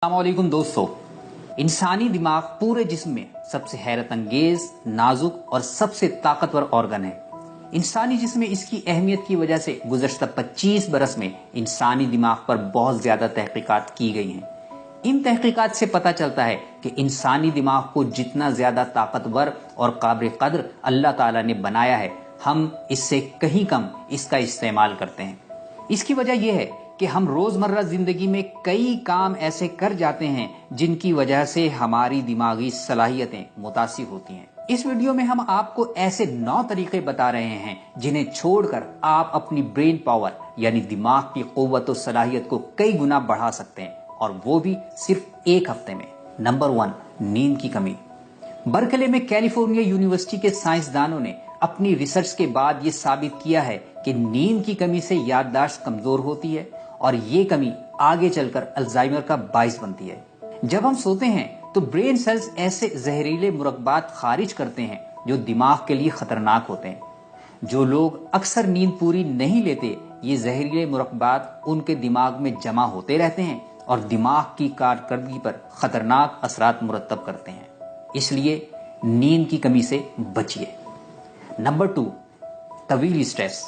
السلام علیکم دوستو، انسانی دماغ پورے جسم میں سب سے حیرت انگیز، نازک اور سب سے طاقتور آرگن ہے۔ انسانی جسم میں اس کی اہمیت کی وجہ سے گزشتہ 25 برس میں انسانی دماغ پر بہت زیادہ تحقیقات کی گئی ہیں۔ ان تحقیقات سے پتہ چلتا ہے کہ انسانی دماغ کو جتنا زیادہ طاقتور اور قابل قدر اللہ تعالیٰ نے بنایا ہے، ہم اس سے کہیں کم اس کا استعمال کرتے ہیں۔ اس کی وجہ یہ ہے کہ ہم روزمرہ زندگی میں کئی کام ایسے کر جاتے ہیں جن کی وجہ سے ہماری دماغی صلاحیتیں متاثر ہوتی ہیں۔ اس ویڈیو میں ہم آپ کو ایسے 9 طریقے بتا رہے ہیں جنہیں چھوڑ کر آپ اپنی برین پاور یعنی دماغ کی قوت و صلاحیت کو کئی گنا بڑھا سکتے ہیں، اور وہ بھی صرف ایک ہفتے میں۔ نمبر 1، نیند کی کمی۔ برکلے میں کیلیفورنیا یونیورسٹی کے سائنسدانوں نے اپنی ریسرچ کے بعد یہ ثابت کیا ہے کہ نیند کی کمی سے یادداشت کمزور ہوتی ہے، اور یہ کمی آگے چل کر الزائمر کا باعث بنتی ہے۔ جب ہم سوتے ہیں تو برین سیلز ایسے زہریلے مرکبات خارج کرتے ہیں جو دماغ کے لیے خطرناک ہوتے ہیں۔ جو لوگ اکثر نیند پوری نہیں لیتے، یہ زہریلے مرکبات ان کے دماغ میں جمع ہوتے رہتے ہیں اور دماغ کی کارکردگی پر خطرناک اثرات مرتب کرتے ہیں۔ اس لیے نیند کی کمی سے بچیے۔ نمبر 2، طویل اسٹریس۔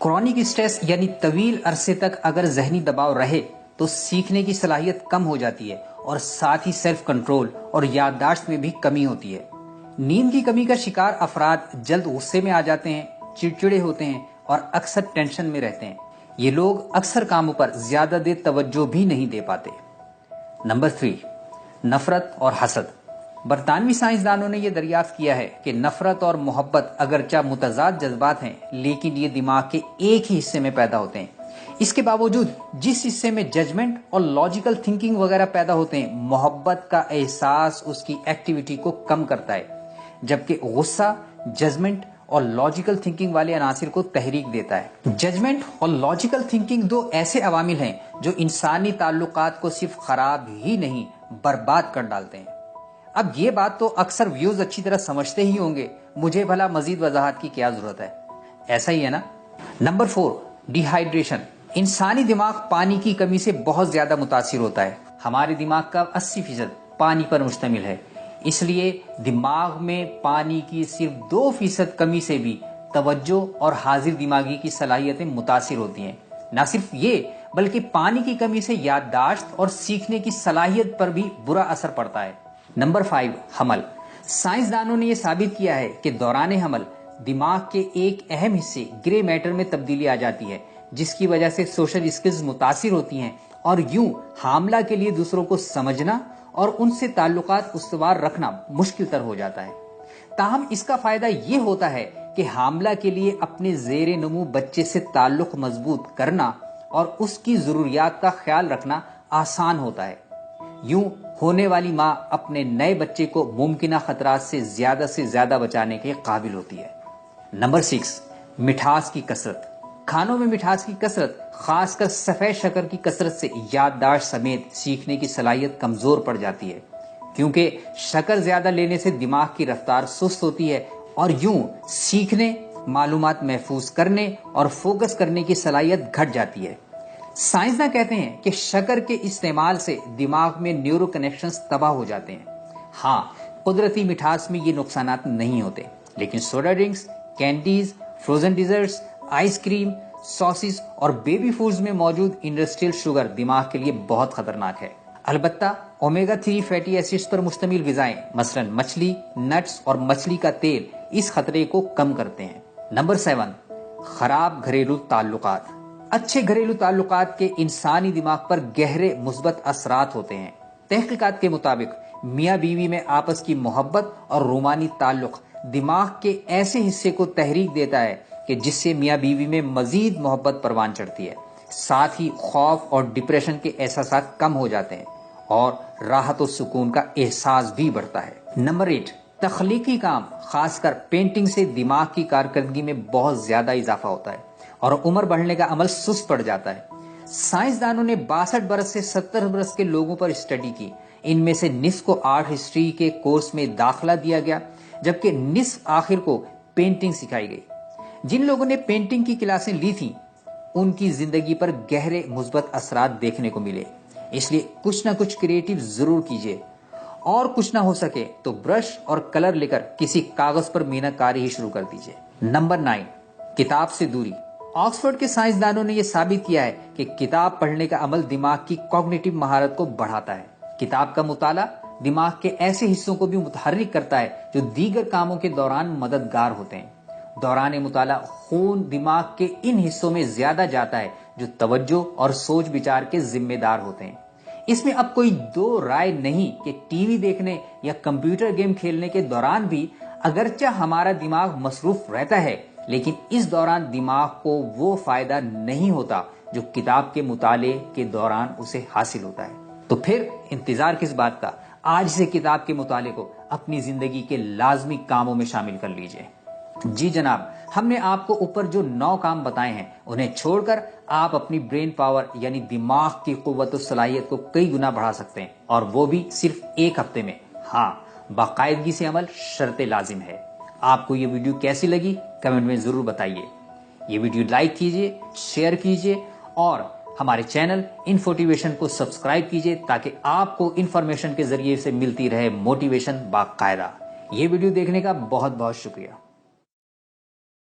کرونک اسٹریس یعنی طویل عرصے تک اگر ذہنی دباؤ رہے تو سیکھنے کی صلاحیت کم ہو جاتی ہے، اور ساتھ ہی سیلف کنٹرول اور یادداشت میں بھی کمی ہوتی ہے۔ نیند کی کمی کا شکار افراد جلد غصے میں آ جاتے ہیں، چڑچڑے ہوتے ہیں اور اکثر ٹینشن میں رہتے ہیں۔ یہ لوگ اکثر کاموں پر زیادہ دیر توجہ بھی نہیں دے پاتے۔ نمبر 3، نفرت اور حسد۔ برطانوی سائنسدانوں نے یہ دریافت کیا ہے کہ نفرت اور محبت اگرچہ متضاد جذبات ہیں، لیکن یہ دماغ کے ایک ہی حصے میں پیدا ہوتے ہیں۔ اس کے باوجود جس حصے میں ججمنٹ اور لاجیکل تھنکنگ وغیرہ پیدا ہوتے ہیں، محبت کا احساس اس کی ایکٹیویٹی کو کم کرتا ہے، جبکہ غصہ ججمنٹ اور لاجیکل تھنکنگ والے عناصر کو تحریک دیتا ہے۔ ججمنٹ اور لاجیکل تھنکنگ 2 ایسے عوامل ہیں جو انسانی تعلقات کو صرف خراب ہی نہیں، برباد کر ڈالتے ہیں۔ اب یہ بات تو اکثر ویوز اچھی طرح سمجھتے ہی ہوں گے، مجھے بھلا مزید وضاحت کی کیا ضرورت ہے؟ ایسا ہی ہے نا؟ Number 4، D hydration. انسانی دماغ پانی کی کمی سے بہت زیادہ متاثر ہوتا ہے۔ ہمارے دماغ کا 80% پانی پر مشتمل ہے، اس لیے دماغ میں پانی کی صرف 2% کمی سے بھی توجہ اور حاضر دماغی کی صلاحیتیں متاثر ہوتی ہیں۔ نہ صرف یہ بلکہ پانی کی کمی سے یادداشت اور سیکھنے کی صلاحیت پر بھی برا اثر پڑتا ہے۔ نمبر 5، حمل۔ سائنسدانوں نے یہ ثابت کیا ہے کہ دوران حمل دماغ کے ایک اہم حصے گرے میٹر میں تبدیلی آ جاتی ہے، جس کی وجہ سے سوشل اسکلز متاثر ہوتی ہیں، اور یوں حاملہ کے لیے دوسروں کو سمجھنا اور ان سے تعلقات استوار رکھنا مشکل تر ہو جاتا ہے۔ تاہم اس کا فائدہ یہ ہوتا ہے کہ حاملہ کے لیے اپنے زیر نمو بچے سے تعلق مضبوط کرنا اور اس کی ضروریات کا خیال رکھنا آسان ہوتا ہے۔ یوں ہونے والی ماں اپنے نئے بچے کو ممکنہ خطرات سے زیادہ بچانے کے قابل ہوتی ہے۔ نمبر 6، مٹھاس کی کثرت۔ کھانوں میں مٹھاس کی کثرت، خاص کر سفید شکر کی کثرت سے یادداشت سمیت سیکھنے کی صلاحیت کمزور پڑ جاتی ہے، کیونکہ شکر زیادہ لینے سے دماغ کی رفتار سست ہوتی ہے، اور یوں سیکھنے، معلومات محفوظ کرنے اور فوکس کرنے کی صلاحیت گھٹ جاتی ہے۔ سائنسداں کہتے ہیں کہ شکر کے استعمال سے دماغ میں نیورو کنیکشنز تباہ ہو جاتے ہیں۔ ہاں، قدرتی مٹھاس میں یہ نقصانات نہیں ہوتے، لیکن soda drinks, candies, frozen desserts, ice cream, sauces اور بیبی فوڈز میں موجود انڈسٹریل شوگر دماغ کے لیے بہت خطرناک ہے۔ البتہ اومیگا 3 فیٹی ایسڈز پر مشتمل غذائیں مثلا مچھلی، نٹس اور مچھلی کا تیل اس خطرے کو کم کرتے ہیں۔ نمبر 7، خراب گھریلو تعلقات۔ اچھے گھریلو تعلقات کے انسانی دماغ پر گہرے مثبت اثرات ہوتے ہیں۔ تحقیقات کے مطابق میاں بیوی میں آپس کی محبت اور رومانی تعلق دماغ کے ایسے حصے کو تحریک دیتا ہے کہ جس سے میاں بیوی میں مزید محبت پروان چڑھتی ہے، ساتھ ہی خوف اور ڈپریشن کے احساسات کم ہو جاتے ہیں اور راحت و سکون کا احساس بھی بڑھتا ہے۔ نمبر 8، تخلیقی کام، خاص کر پینٹنگ سے دماغ کی کارکردگی میں بہت زیادہ اضافہ ہوتا ہے اور عمر بڑھنے کا عمل سست پڑ جاتا ہے۔ سائنسدانوں نے 62 برس سے 70 برس کے لوگوں پر اسٹڈی کی۔ ان میں سے نصف کو آرٹ ہسٹری کے کورس میں داخلہ دیا گیا، جبکہ نصف آخر کو پینٹنگ سکھائی گئی۔ جن لوگوں نے پینٹنگ کی کلاسیں لی تھیں، ان کی زندگی پر گہرے مثبت اثرات دیکھنے کو ملے۔ اس لیے کچھ نہ کچھ کریٹو ضرور کیجیے، اور کچھ نہ ہو سکے تو برش اور کلر لے کر کسی کاغذ پر مینہ کاری ہی شروع کر دیجیے۔ نمبر 9، کتاب سے دوری۔ آکسفورڈ کے سائنسدانوں نے یہ ثابت کیا ہے کہ کتاب پڑھنے کا عمل دماغ کی کوگنیٹو مہارت کو بڑھاتا ہے۔ کتاب کا مطالعہ دماغ کے ایسے حصوں کو بھی متحرک کرتا ہے جو دیگر کاموں کے دوران مددگار ہوتے ہیں۔ دوران مطالعہ خون دماغ کے ان حصوں میں زیادہ جاتا ہے جو توجہ اور سوچ بچار کے ذمہ دار ہوتے ہیں۔ اس میں اب کوئی دو رائے نہیں کہ ٹی وی دیکھنے یا کمپیوٹر گیم کھیلنے کے دوران بھی اگرچہ ہمارا دماغ مصروف رہتا ہے، لیکن اس دوران دماغ کو وہ فائدہ نہیں ہوتا جو کتاب کے مطالعے کے دوران اسے حاصل ہوتا ہے۔ تو پھر انتظار کس بات کا؟ آج سے کتاب کے مطالعے کو اپنی زندگی کے لازمی کاموں میں شامل کر لیجئے۔ جی جناب، ہم نے آپ کو اوپر جو 9 کام بتائے ہیں انہیں چھوڑ کر آپ اپنی برین پاور یعنی دماغ کی قوت و صلاحیت کو کئی گنا بڑھا سکتے ہیں، اور وہ بھی صرف ایک ہفتے میں۔ ہاں، باقاعدگی سے عمل شرط لازم ہے۔ آپ کو یہ ویڈیو کیسی لگی کمنٹ میں ضرور بتائیے۔ یہ ویڈیو لائک کیجئے، شیئر کیجئے اور ہمارے چینل انفوٹیویشن کو سبسکرائب کیجئے تاکہ آپ کو انفارمیشن کے ذریعے سے ملتی رہے موٹیویشن باقاعدہ۔ یہ ویڈیو دیکھنے کا بہت بہت شکریہ۔